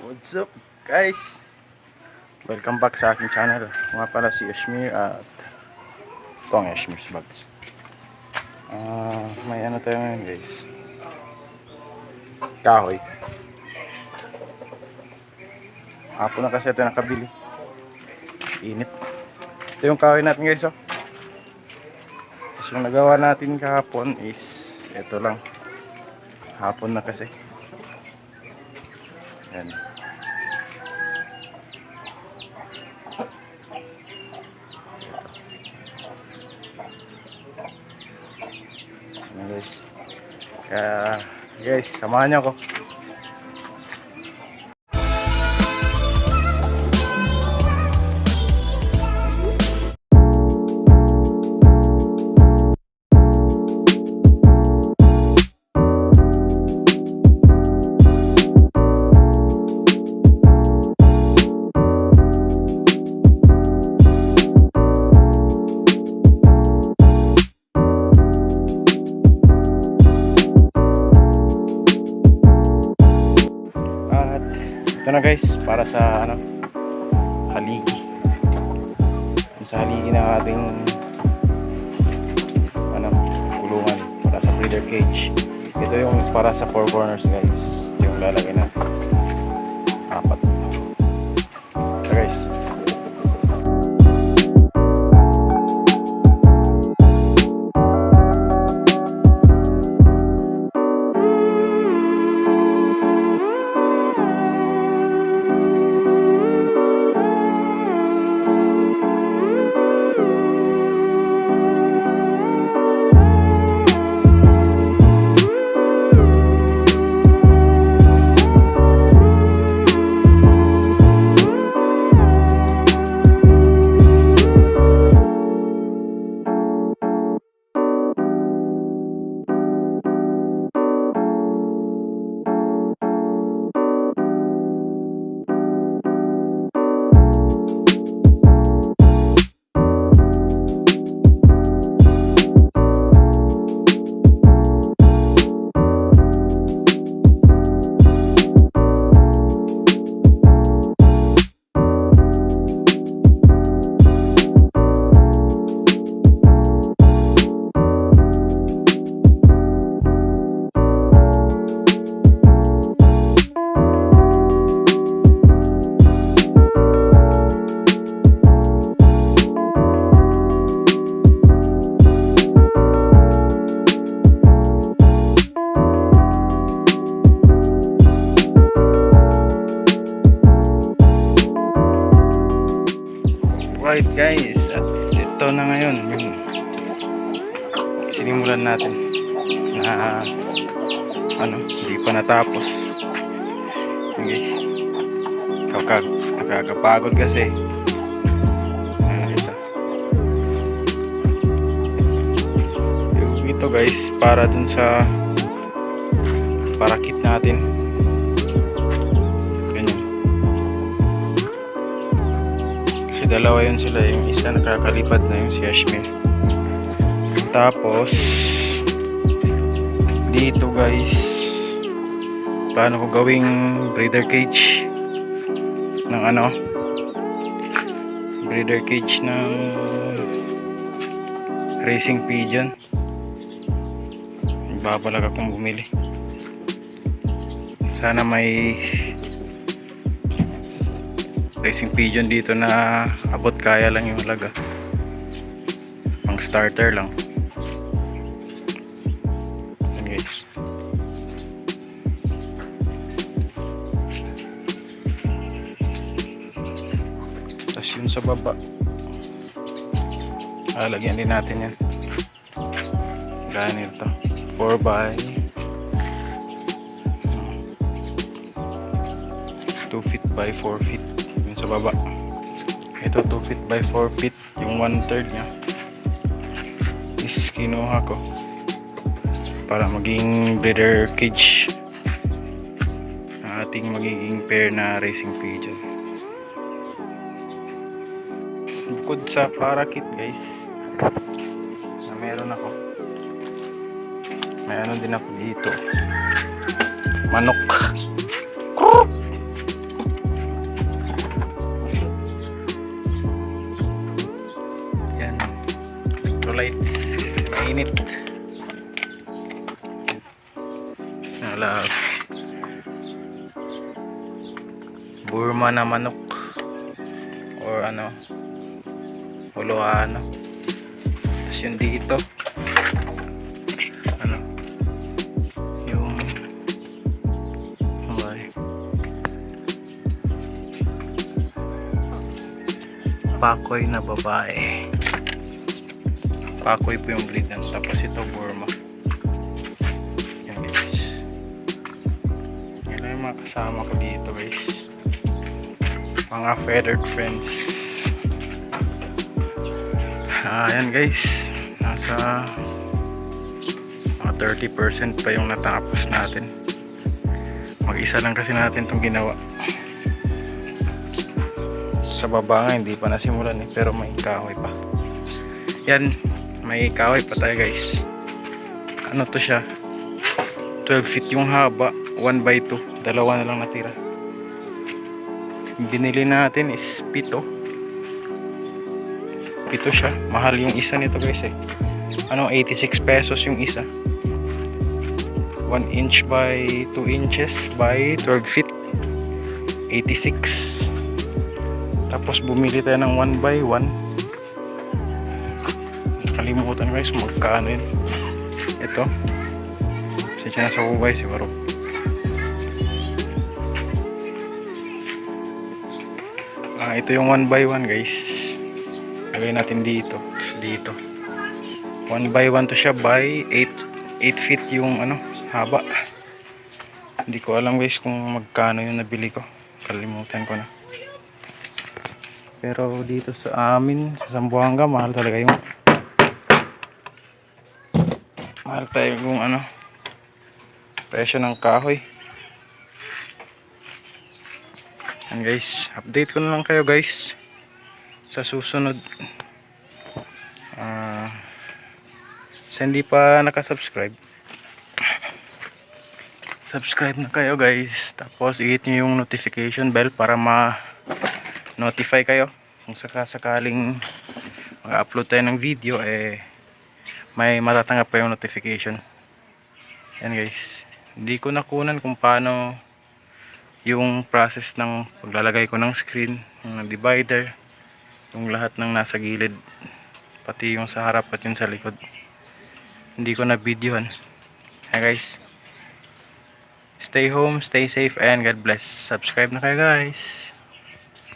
What's up guys? Welcome back sa aking channel. Nga pala si Ashmir at ito ang Ashmir's Vlogs. May ano tayo ngayon guys, kahoy. Hapon na kasi ito nakabili. Init. Ito yung kahoy natin guys, oh. Tapos yung nagawa natin kahapon is ito lang. Hapon na kasi. Yan. Guys. Kaya guys, samahan niyo ako. Ito na guys, para sa haligi. Sa haligi ng ating kulungan para sa breeder cage. Ito yung para sa 4 corners guys. Ito yung lalagay natin. 4. Ito guys. Right guys, at ito na ngayon yung sinimulan natin na hindi pa natapos. Guys, nakakapagod kasi ito guys, para dun sa parakeet natin. Dalawa yun sila, yung isa nakakalipad na yung si Ashmir. Tapos dito guys, plano ko gawing breeder cage ng breeder cage ng racing pigeon. Babalag akong bumili. Sana may racing pigeon dito na abot kaya lang yung halaga. Pang starter lang. Yan guys. Tapos yun sa baba, lagyan din natin yan. Ganito 4x 2 feet by 4 feet sa baba. Ito 2 feet by 4 feet, yung 1/3 nya is kinuha ko para maging breeder cage ang ating magiging pair na racing pigeon. Bukod sa parakeet guys na meron ako, may din ako dito, manok. lights. Mainit. Wala. Burma na manok. Or ano. Huluano. Tapos yung dito. Ano. Yung. Okay. Pakoy na babae. Pakoy po yung breed yan. Tapos ito Burma. Yan guys. Yan lang yung mga kasama ko dito guys. Mga feathered friends. Ayan guys. Nasa mga 30% pa yung natapos natin. Mag-isa lang kasi natin itong ginawa. Sa baba nga hindi pa nasimulan eh, pero may kahoy pa. Yan, may kahoy pa tayo guys. Ano to siya? 12 feet yung haba, 1x2, dalawa na lang natira. Yung binili natin is 7 siya. Mahal yung isa nito guys eh. 86 pesos yung isa. 1 inch by 2 inches by 12 feet, 86. Tapos bumili tayo ng 1x1. Nakalimutan guys magkano yun. Ito siya na sa ubay siguro. Ito yung 1x1 guys. Lagay natin dito. Tapos dito 1x1 to siya by 8 feet yung haba. Hindi ko alam guys kung magkano yung nabili ko. Kalimutan ko na. Pero dito sa amin, sa Zamboanga, mahal talaga yung presyo ng kahoy. And guys, update ko na lang kayo guys sa susunod. Sa hindi pa nakasubscribe, subscribe na kayo guys. Tapos i-hit nyo yung notification bell para notify kayo kung sakaling mag-upload tayo ng video may matatanggap pa yung notification. Yan guys, hindi ko nakunan kung paano yung process ng paglalagay ko ng screen, ng divider, yung lahat ng nasa gilid, pati yung sa harap at yung sa likod. Hindi ko na videohan. Yan guys, stay home, stay safe, and God bless. Subscribe na kayo guys.